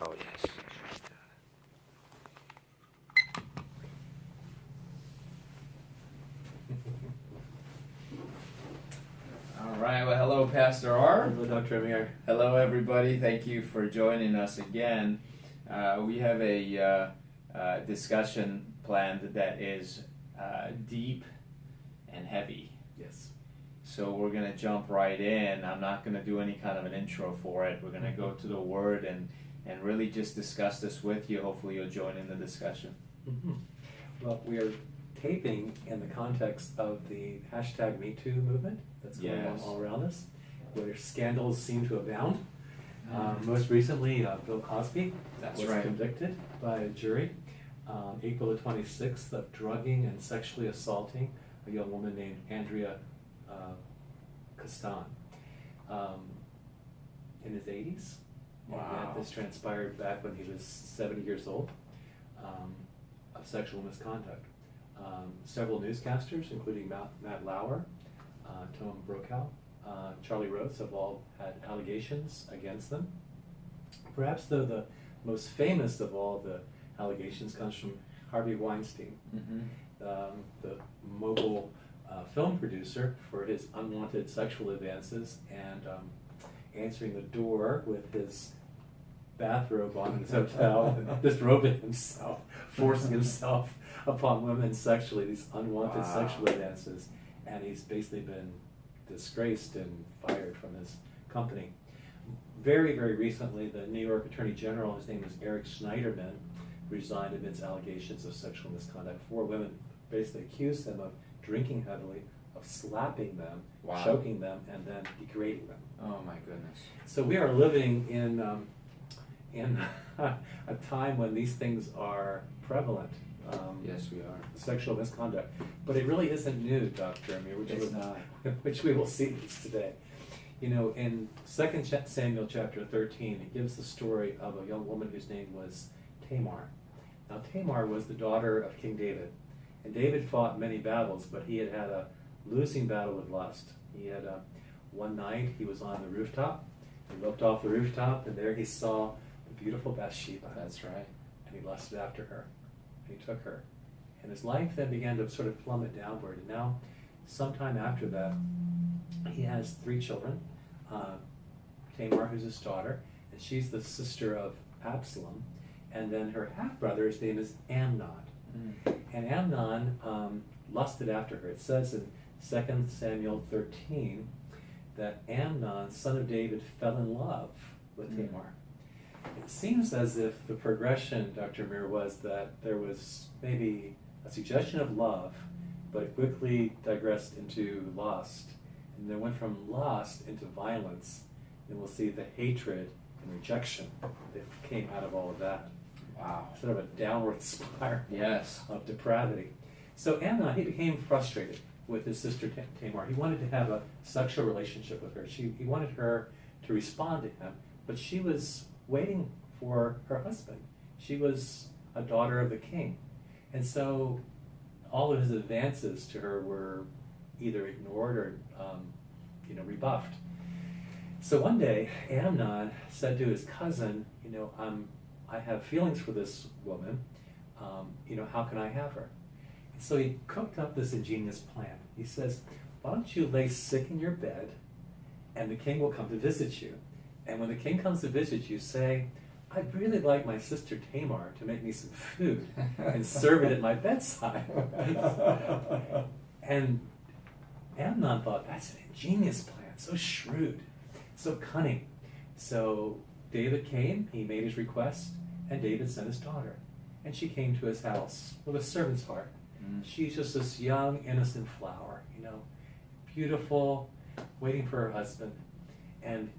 Oh, yes. All right. Well, hello, Pastor R. Hello, Dr. Amir. Hello, everybody. Thank you for joining us again. We have a discussion planned that is deep and heavy. Yes. So we're going to jump right in. I'm not going to do any kind of an intro for it. We're going to go to the Word and really just discuss this with you. Hopefully you'll join in the discussion. Mm-hmm. Well, we are taping in the context of the hashtag MeToo movement that's going on all around us, where scandals seem to abound. Most recently, Bill Cosby was convicted by a jury April the 26th of drugging and sexually assaulting a young woman named Andrea Castan in his 80s. Wow. And this transpired back when he was 70 years old, of sexual misconduct. Several newscasters, including Matt Lauer, Tom Brokaw, Charlie Rose, have all had allegations against them. Perhaps, though, the most famous of all the allegations comes from Harvey Weinstein, the mogul film producer for his unwanted sexual advances and answering the door with his bathrobe on in his hotel, and disrobing himself, forcing himself upon women sexually, these unwanted sexual advances, and he's basically been disgraced and fired from his company. Very, very recently, the New York Attorney General, his name is Eric Schneiderman, resigned amidst allegations of sexual misconduct. 4 women basically accused him of drinking heavily, of slapping them, choking them, and then degrading them. Oh my goodness. So we are living in a time when these things are prevalent. Yes, we are. Sexual misconduct. But it really isn't new, Dr. Amir, which we will see this today. You know, in 2 Samuel chapter 13, it gives the story of a young woman whose name was Tamar. Now, Tamar was the daughter of King David. And David fought many battles, but he had a losing battle with lust. He had one night, he was on the rooftop. He looked off the rooftop, and there he saw the beautiful Bathsheba. That's right. And he lusted after her. And he took her. And his life then began to sort of plummet downward. And now, sometime after that, he has 3 children. Tamar, who's his daughter, and she's the sister of Absalom. And then her half-brother, his name is Amnon. And Amnon lusted after her. It says in 2 Samuel 13 that Amnon, son of David, fell in love with Tamar. It seems as if the progression, Dr. Amir, was that there was maybe a suggestion of love, but it quickly digressed into lust. And then went from lust into violence. And we'll see the hatred and rejection that came out of all of that. Wow. Sort of a downward spiral of depravity. So Amnon, he became frustrated with his sister Tamar. He wanted to have a sexual relationship with her. He wanted her to respond to him, but she was waiting for her husband. She was a daughter of the king. And so all of his advances to her were either ignored or rebuffed. So one day, Amnon said to his cousin, I have feelings for this woman. How can I have her? And so he cooked up this ingenious plan. He says, why don't you lay sick in your bed, and the king will come to visit you. And when the king comes to visit you, say, I'd really like my sister Tamar to make me some food and serve it at my bedside. And Amnon thought, that's an ingenious plan, so shrewd, so cunning. So David came, he made his request, and David sent his daughter. And she came to his house with a servant's heart. She's just this young, innocent flower, beautiful, waiting for her husband. And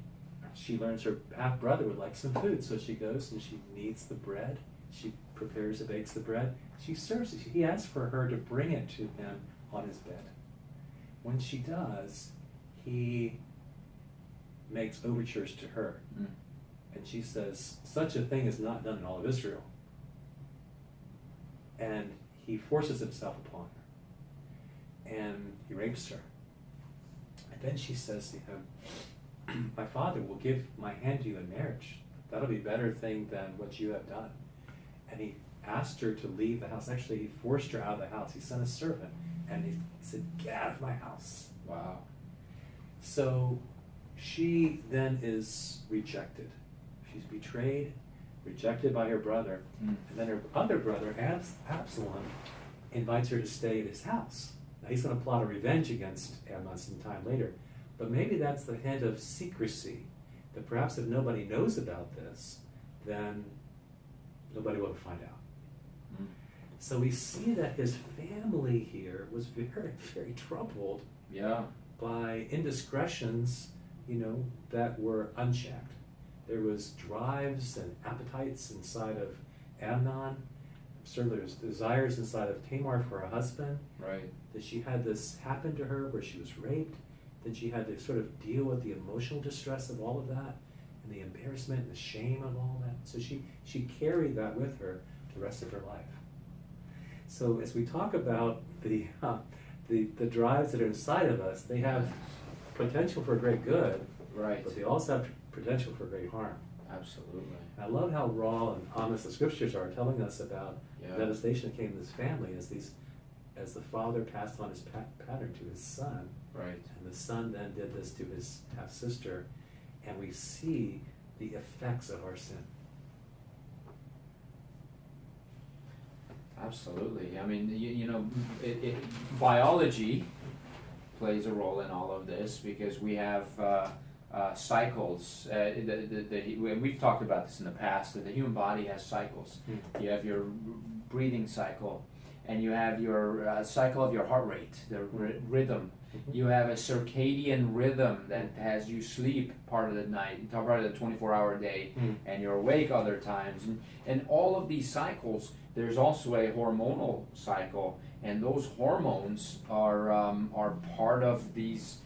she learns her half-brother would like some food, so she goes and she kneads the bread. She prepares and bakes the bread. She serves it. He asks for her to bring it to him on his bed. When she does, he makes overtures to her. And she says, such a thing is not done in all of Israel. And he forces himself upon her. And he rapes her. And then she says to him, my father will give my hand to you in marriage. That'll be a better thing than what you have done. And he asked her to leave the house. Actually, he forced her out of the house. He sent a servant, and he said, "Get out of my house." Wow. So she then is rejected. She's betrayed, rejected by her brother. Mm. And then her other brother, Absalom, invites her to stay at his house. Now he's going to plot a revenge against Amnon some time later. But maybe that's the hint of secrecy, that perhaps if nobody knows about this, then nobody will find out. Mm. So we see that his family here was very, very troubled Yeah. by indiscretions, that were unchecked. There was drives and appetites inside of Amnon. Certainly there's desires inside of Tamar for a husband. Right. That she had this happen to her where she was raped. Then she had to sort of deal with the emotional distress of all of that, and the embarrassment and the shame of all that. So she carried that with her the rest of her life. So as we talk about the drives that are inside of us, they have potential for great good, Right. but they also have potential for great harm. Absolutely. I love how raw and honest the scriptures are telling us about Yeah. the devastation that came to this family as the father passed on his pattern to his son, Right. and the son then did this to his half-sister, and we see the effects of our sin. Absolutely. I mean, biology plays a role in all of this because we have cycles. And we've talked about this in the past, that the human body has cycles. You have your breathing cycle, and you have your cycle of your heart rate, the rhythm. You have a circadian rhythm that has you sleep part of the night, part of the 24-hour day, and you're awake other times. And all of these cycles, there's also a hormonal cycle, and those hormones are part of these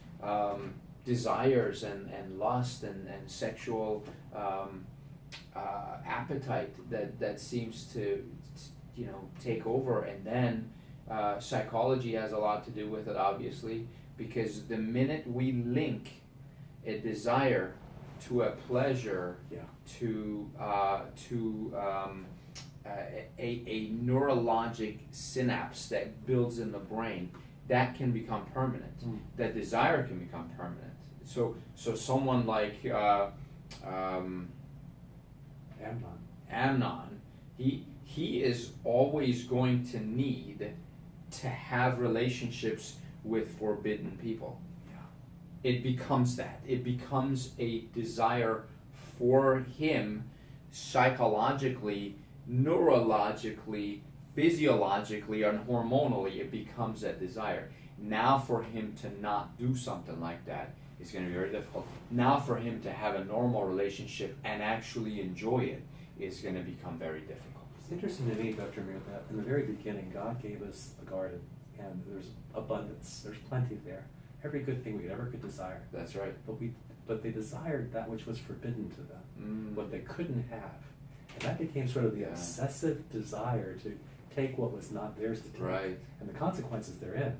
desires and lust and sexual appetite that seems to take over. And then psychology has a lot to do with it, obviously, because the minute we link a desire to a pleasure, to a neurologic synapse that builds in the brain, that can become permanent. That desire can become permanent. So someone like Amnon, he is always going to need to have relationships with forbidden people. It becomes that. It becomes a desire for him, psychologically, neurologically, physiologically, and hormonally. It becomes that desire. Now for him to not do something like that is going to be very difficult. Now for him to have a normal relationship and actually enjoy it is going to become very difficult. It's interesting to me, Dr. Amir, that in the very beginning, God gave us a garden, and there's abundance. There's plenty there. Every good thing we ever could desire. That's right. But they desired that which was forbidden to them, what they couldn't have. And that became sort of the obsessive desire to take what was not theirs to take, Right. and the consequences therein.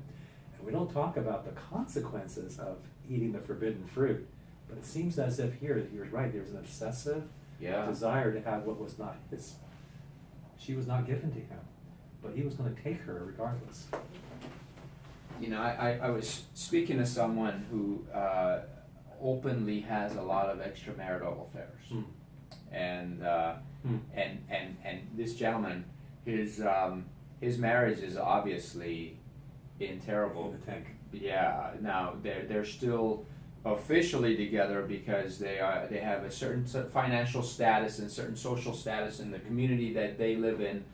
And we don't talk about the consequences of eating the forbidden fruit, but it seems as if here, you're right, there's an obsessive desire to have what was not his. She was not given to him, but he was going to take her regardless. I was speaking to someone who openly has a lot of extramarital affairs, and this gentleman, his marriage is obviously in terrible. In the tank. Yeah. Now they're still officially together because they have a certain financial status and certain social status in the community that they live in,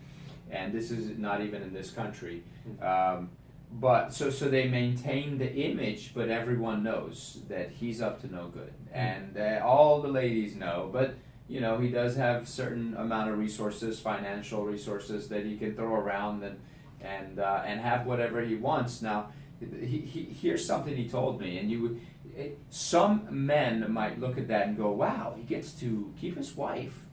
and this is not even in this country. But so they maintain the image, but everyone knows that he's up to no good, and all the ladies know. But he does have certain amount of resources, financial resources, that he can throw around and have whatever he wants. Now, here's something he told me, and some men might look at that and go, "Wow, he gets to keep his wife,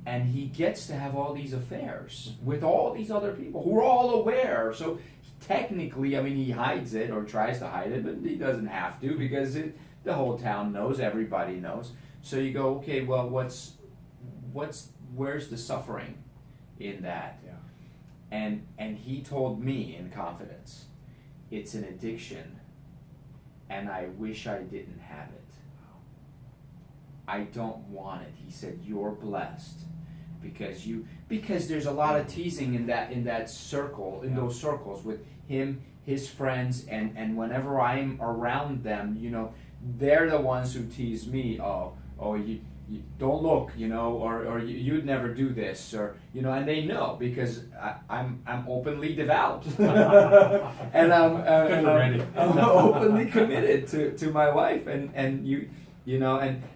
and he gets to have all these affairs with all these other people who are all aware." So technically, he hides it or tries to hide it, but he doesn't have to because the whole town knows, everybody knows. So you go, okay, well, where's the suffering in that? Yeah. And he told me in confidence, it's an addiction, and I wish I didn't have it. I don't want it. He said, you're blessed because there's a lot of teasing in that circle, in those circles with him, his friends, and whenever I'm around them, they're the ones who tease me. Oh, you don't look, or you'd never do this, or and they know because I'm openly devout, and I'm openly committed to my wife, and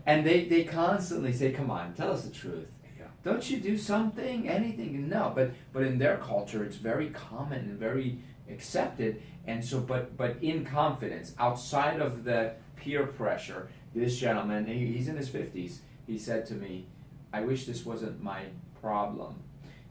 they constantly say, "Come on, tell us the truth. Yeah. Don't you do something, anything?" No, but in their culture, it's very common and very accepted, and so but in confidence, outside of the peer pressure, this gentleman, he's in his 50s. He said to me, I wish this wasn't my problem,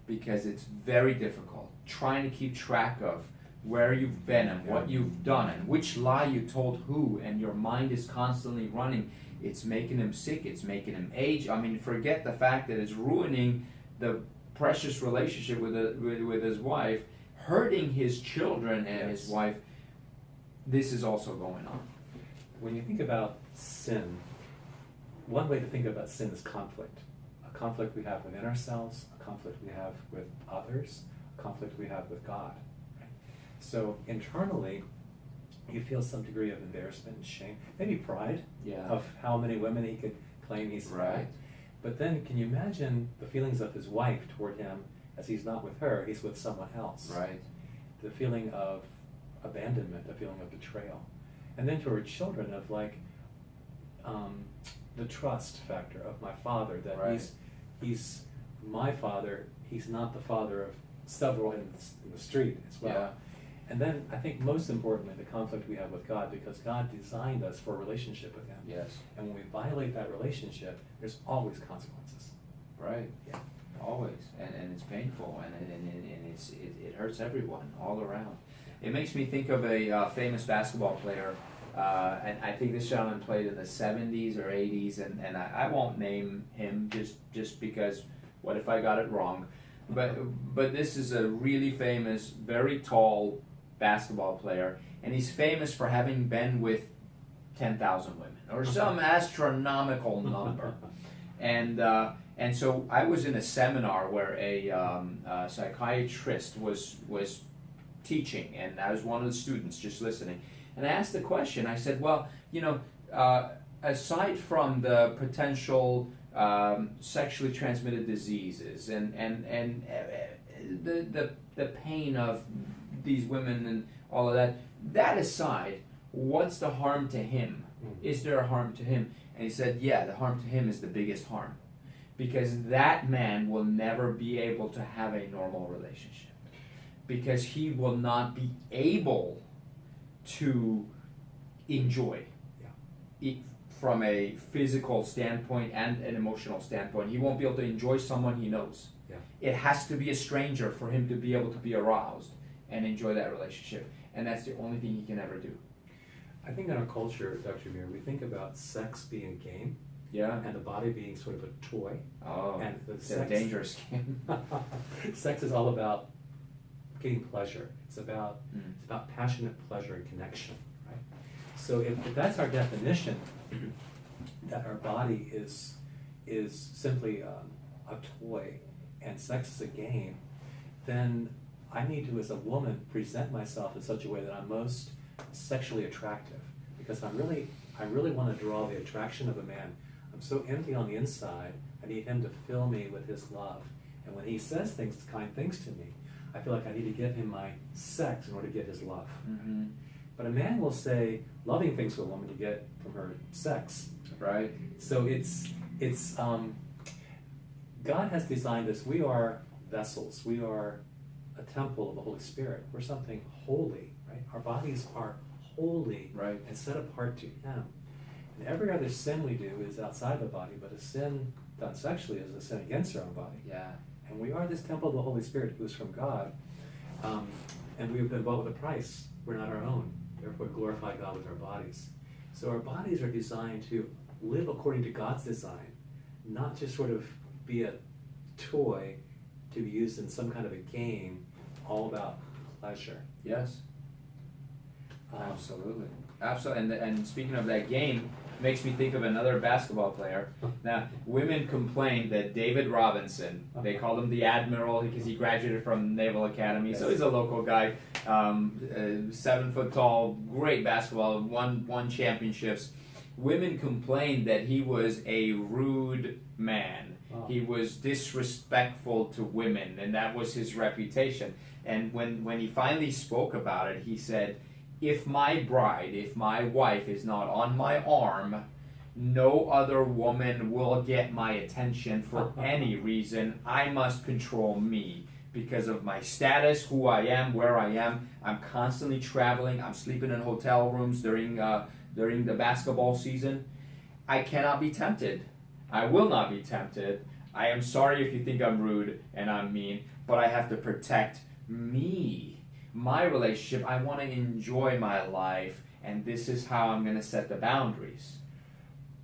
because it's very difficult trying to keep track of where you've been and what you've done and which lie you told who, and your mind is constantly running. It's making him sick, it's making him age. I mean, forget the fact that it's ruining the precious relationship with his wife, hurting his children and his wife. This is also going on. When you think about sin, one way to think about sin is conflict. A conflict we have within ourselves, a conflict we have with others, a conflict we have with God. Right? So internally, you feel some degree of embarrassment and shame, maybe pride of how many women he could claim he's had. But then can you imagine the feelings of his wife toward him as he's not with her, he's with someone else. Right. The feeling of abandonment, the feeling of betrayal. And then to her children of the trust factor of my father, that he's my father, he's not the father of several in the street as well. Yeah. And then I think most importantly, the conflict we have with God, because God designed us for a relationship with him. Yes. And when we violate that relationship, there's always consequences. Right. Yeah. Always. And it's painful, and it hurts everyone all around. It makes me think of a famous basketball player, and I think this gentleman played in the 70s or 80s, and I won't name him just because what if I got it wrong? But this is a really famous, very tall basketball player, and he's famous for having been with 10,000 women or some astronomical number. And so I was in a seminar where a psychiatrist was teaching, and I was one of the students just listening. And I asked the question, I said, well, aside from the potential sexually transmitted diseases and the pain of these women and all of that aside, what's the harm to him? Is there a harm to him? And he said, yeah, the harm to him is the biggest harm, because that man will never be able to have a normal relationship, because he will not be able to enjoy it from a physical standpoint and an emotional standpoint. He won't be able to enjoy someone he knows. Yeah. It has to be a stranger for him to be able to be aroused and enjoy that relationship, and that's the only thing he can ever do. I think in our culture, Dr. Amir, we think about sex being a game, and the body being sort of a toy. Oh, and it's a dangerous game. Sex is all about getting pleasure. It's about passionate pleasure and connection, right? So if that's our definition, that our body is simply a toy and sex is a game, then I need to, as a woman, present myself in such a way that I'm most sexually attractive, because I really want to draw the attraction of a man. I'm so empty on the inside, I need him to fill me with his love. And when he says kind things to me, I feel like I need to give him my sex in order to get his love. Mm-hmm. But a man will say loving things to a woman to get from her sex. Right. So it's God has designed us. We are vessels. We are a temple of the Holy Spirit. We're something holy, right? Our bodies are holy, right, and set apart to Him. And every other sin we do is outside the body, but a sin done sexually is a sin against our own body. Yeah. And we are this temple of the Holy Spirit who is from God, and we have been bought with a price. We're not our own. Therefore, glorify God with our bodies. So our bodies are designed to live according to God's design, not just sort of be a toy to be used in some kind of a game, all about pleasure. Yes. Absolutely. Absolutely. And speaking of that game, makes me think of another basketball player. Now, women complain that David Robinson, they call him the Admiral because he graduated from Naval Academy, so he's a local guy, 7 foot tall, great basketball, won championships. Women complained that he was a rude man. Wow. He was disrespectful to women, and that was his reputation. And when he finally spoke about it, he said, if my bride, if my wife is not on my arm, no other woman will get my attention for any reason. I must control me because of my status, who I am, where I am. I'm constantly traveling. I'm sleeping in hotel rooms during the basketball season. I cannot be tempted. I will not be tempted. I am sorry if you think I'm rude and I'm mean, but I have to protect me. My relationship, I want to enjoy my life, and this is how I'm going to set the boundaries.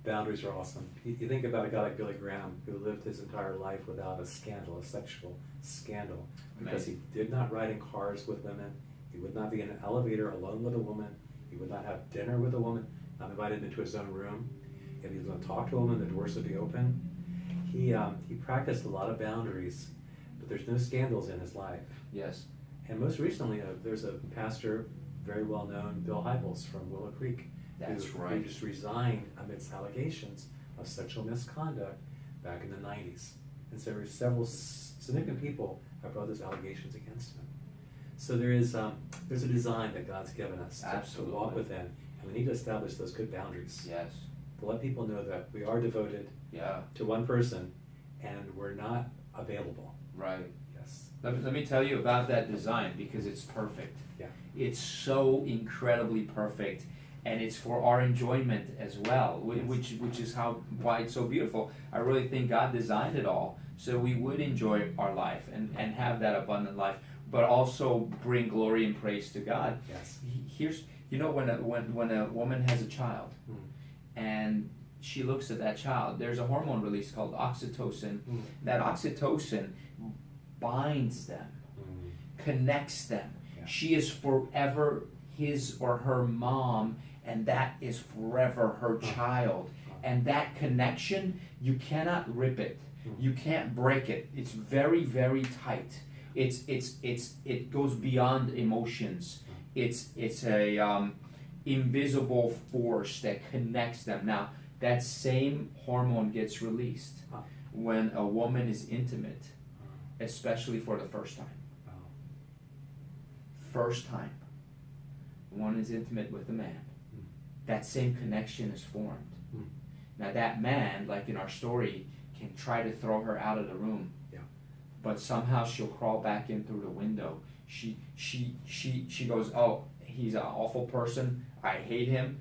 Boundaries are awesome. You think about a guy like Billy Graham, who lived his entire life without a scandal, a sexual scandal, because he did not ride in cars with women, he would not be in an elevator alone with a woman, he would not have dinner with a woman, not invited into his own room. If he was going to talk to a woman, the doors would be open. He practiced a lot of boundaries, but there's no scandals in his life. Yes. And most recently, there's a pastor, very well known, Bill Hybels from Willow Creek, who just resigned amidst allegations of sexual misconduct back in the 90s. And so several significant people have brought those allegations against him. So there's a design that God's given us to walk within, and we need to establish those good boundaries. Yes. To let people know that we are devoted to one person, and we're not available. Right. Yes. Let me tell you about that design because it's perfect. Yeah. It's so incredibly perfect, and it's for our enjoyment as well, which is why it's so beautiful. I really think God designed it all so we would enjoy our life and have that abundant life, but also bring glory and praise to God. Yes. Here's when a woman has a child, and she looks at that child, there's a hormone release called oxytocin. That oxytocin binds them, connects them. Yeah. She is forever his or her mom, and that is forever her child. And that connection, you cannot rip it. You can't break it. It's very, very tight. It goes beyond emotions. It's a invisible force that connects them. Now, that same hormone gets released when a woman is intimate, especially for the first time. First time. One is intimate with a man. That same connection is formed. Now that man, like in our story, can try to throw her out of the room. Yeah. But somehow she'll crawl back in through the window. She goes, oh, he's an awful person. I hate him,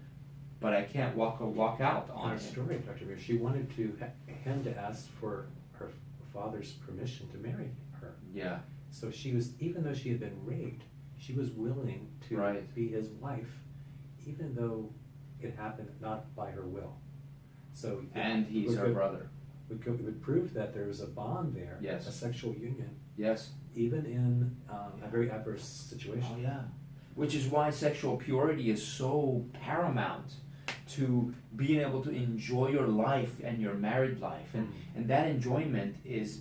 but I can't walk out on Our him. story, Dr. Beer, she wanted him to ask for her father's permission to marry her. Yeah. So she was, even though she had been raped, she was willing to be his wife, even though it happened not by her will. So and he's her brother. It would prove that there was a bond there, Yes. a sexual union, Yes. even in a very adverse situation. Oh yeah. Which is why sexual purity is so paramount to being able to enjoy your life and your married life, and that enjoyment is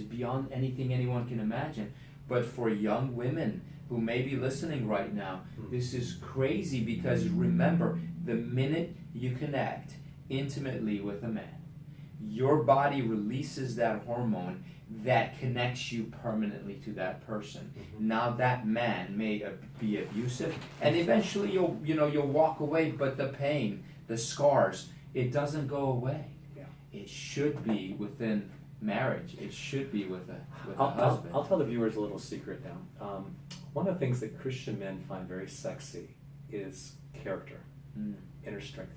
beyond anything anyone can imagine. But for young women who may be listening right now, this is crazy, because remember, the minute you connect intimately with a man, your body releases that hormone that connects you permanently to that person. Now that man may be abusive, and eventually you'll walk away, but the pain, the scars, it doesn't go away. Yeah. It should be within marriage. It should be with a husband. I'll tell the viewers a little secret now. One of the things that Christian men find very sexy is character, inner strength.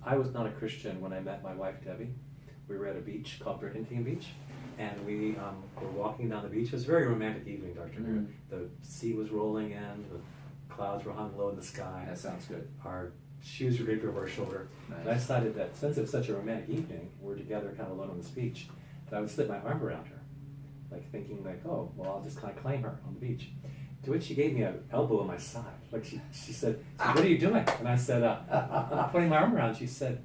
I was not a Christian when I met my wife, Debbie. We were at a beach called Brigantine Beach, and we were walking down the beach. It was a very romantic evening, Dr. The sea was rolling in, the clouds were hung low in the sky. That sounds good. Our shoes were draped over our shoulder. And I Nice. decided that since it was such a romantic evening, we're together kind of alone on this beach, that I would slip my arm around her, like thinking like, oh, well, I'll just kind of claim her on the beach. To which she gave me an elbow on my side. Like she said, so what are you doing? And I said, I'm putting my arm around. She said,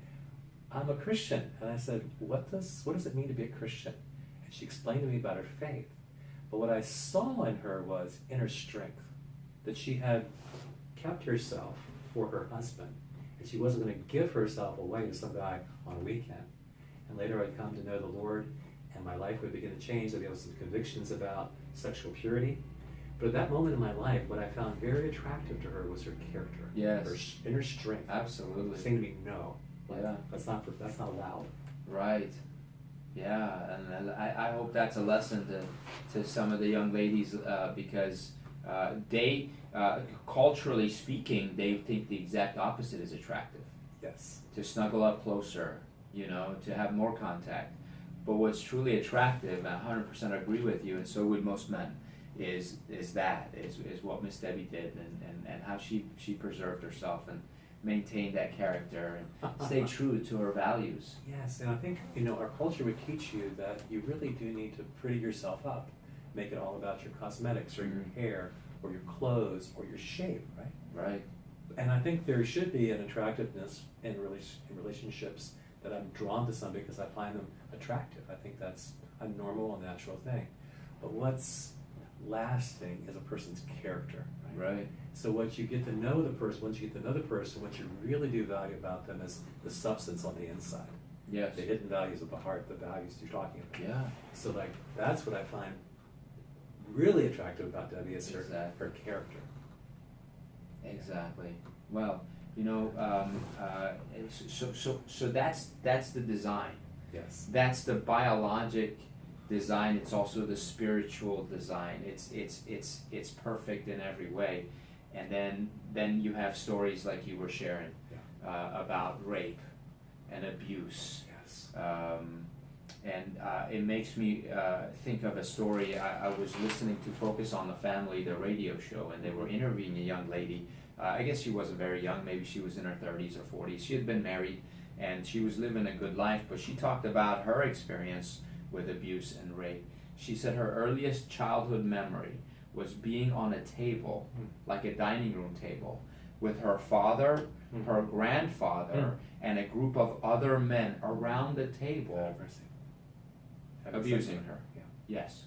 I'm a Christian. And I said, what does it mean to be a Christian? And she explained to me about her faith. But what I saw in her was inner strength, that she had kept herself for her husband, and she wasn't going to give herself away to some guy on a weekend. And later I'd come to know the Lord, and my life would begin to change. There'd be some convictions about sexual purity. But at that moment in my life, what I found very attractive to her was her character, Yes. her inner strength. Absolutely. Saying to me, no, like, Yeah. that's not allowed. Right. Yeah, and I hope that's a lesson to some of the young ladies because they, culturally speaking, they think the exact opposite is attractive. Yes. To snuggle up closer, to have more contact. But what's truly attractive, and I 100% agree with you, and so would most men, is what Miss Debbie did, and how she preserved herself and maintain that character and stay true to her values. Yes, and I think, our culture would teach you that you really do need to pretty yourself up, make it all about your cosmetics or your hair or your clothes or your shape, right? Right. And I think there should be an attractiveness in relationships that I'm drawn to somebody because I find them attractive. I think that's a normal and natural thing. But what's lasting is a person's character, right? Right. So once you get to know the person, what you really do value about them is the substance on the inside. Yes. The hidden values of the heart, the values you're talking about. Yeah. So that's what I find really attractive about Debbie is her Exactly. character. Exactly. Well, so that's the design. Yes. That's the biologic design. It's also the spiritual design. It's perfect in every way. And then you have stories like you were sharing about rape and abuse. Yes. And it makes me think of a story. I was listening to Focus on the Family, the radio show, and they were interviewing a young lady. I guess she wasn't very young, maybe she was in her 30s or 40s. She had been married and she was living a good life, but she talked about her experience with abuse and rape. She said her earliest childhood memory was being on a table, like a dining room table, with her father, her grandfather, and a group of other men around the table abusing her. Yeah. Yes.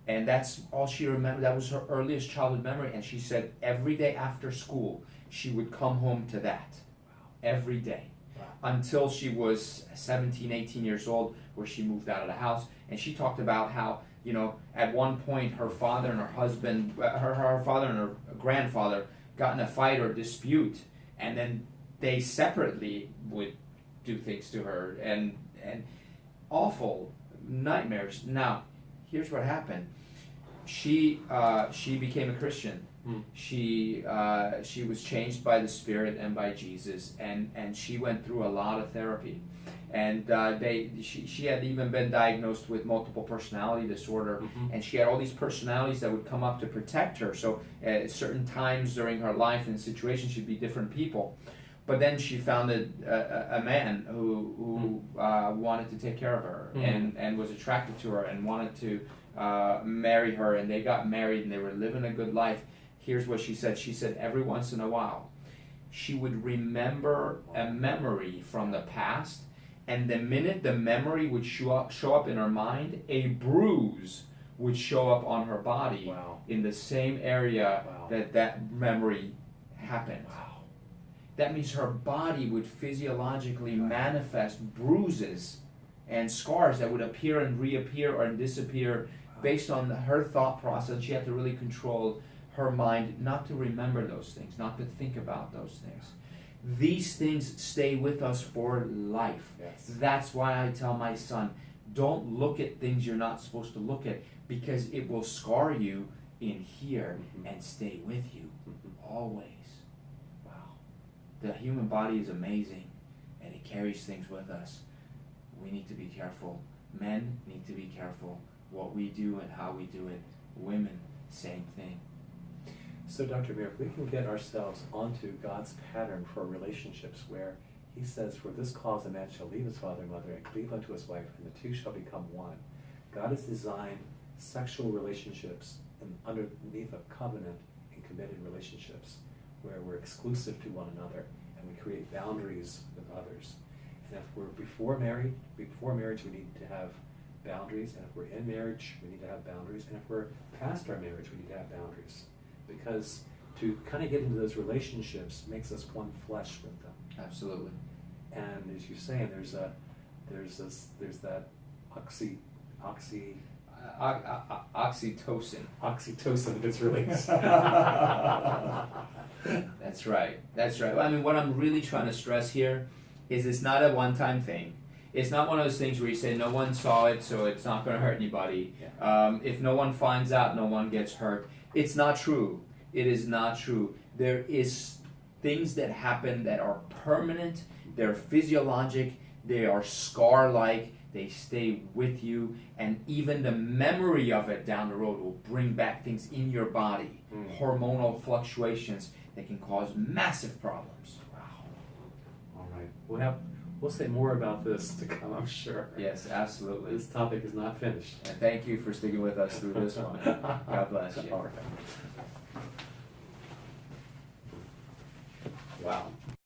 And that's all she remembered. That was her earliest childhood memory. And she said every day after school, she would come home to that. Wow. Every day. Wow. Until she was 17, 18 years old, where she moved out of the house. And she talked about how, at one point her father and her husband, her father and her grandfather got in a fight or dispute. And then they separately would do things to her. And awful nightmares. Now, here's what happened. She became a Christian. She was changed by the Spirit and by Jesus, and she went through a lot of therapy. And she had even been diagnosed with multiple personality disorder, and she had all these personalities that would come up to protect her. So at certain times during her life and situations, she'd be different people. But then she found a man who wanted to take care of her and was attracted to her and wanted to marry her, and they got married and they were living a good life. Here's what she said. She said every once in a while she would remember a memory from the past, and the minute the memory would show up in her mind, a bruise would show up on her body in the same area that memory happened. That means her body would physiologically manifest bruises and scars that would appear and reappear or disappear based on her thought process. She had to really control her mind not to remember those things, not to think about those things. These things stay with us for life. Yes. That's why I tell my son, don't look at things you're not supposed to look at, because it will scar you in here and stay with you always. The human body is amazing, and it carries things with us. We need to be careful. Men need to be careful what we do and how we do it. Women, same thing. So Dr. Amir, if we can get ourselves onto God's pattern for relationships where he says, for this cause a man shall leave his father and mother and cleave unto his wife, and the two shall become one. God has designed sexual relationships underneath a covenant and committed relationships where we're exclusive to one another and we create boundaries with others. And if we're before marriage we need to have boundaries, and if we're in marriage we need to have boundaries, and if we're past our marriage we need to have boundaries. Because to kind of get into those relationships makes us one flesh with them. Absolutely. And as you're saying, there's that Oxytocin. oxytocin that's released. That's right. That's right. I mean, what I'm really trying to stress here is it's not a one-time thing. It's not one of those things where you say no one saw it, so it's not going to hurt anybody. Yeah. If no one finds out, no one gets hurt. It's not true. It is not true. There is things that happen that are permanent. They're physiologic. They are scar-like. They stay with you, and even the memory of it down the road will bring back things in your body, hormonal fluctuations that can cause massive problems. Wow. All right. We'll say more about this to come, I'm sure. Yes, absolutely. This topic is not finished. And thank you for sticking with us through this one. God bless you. All right. Wow.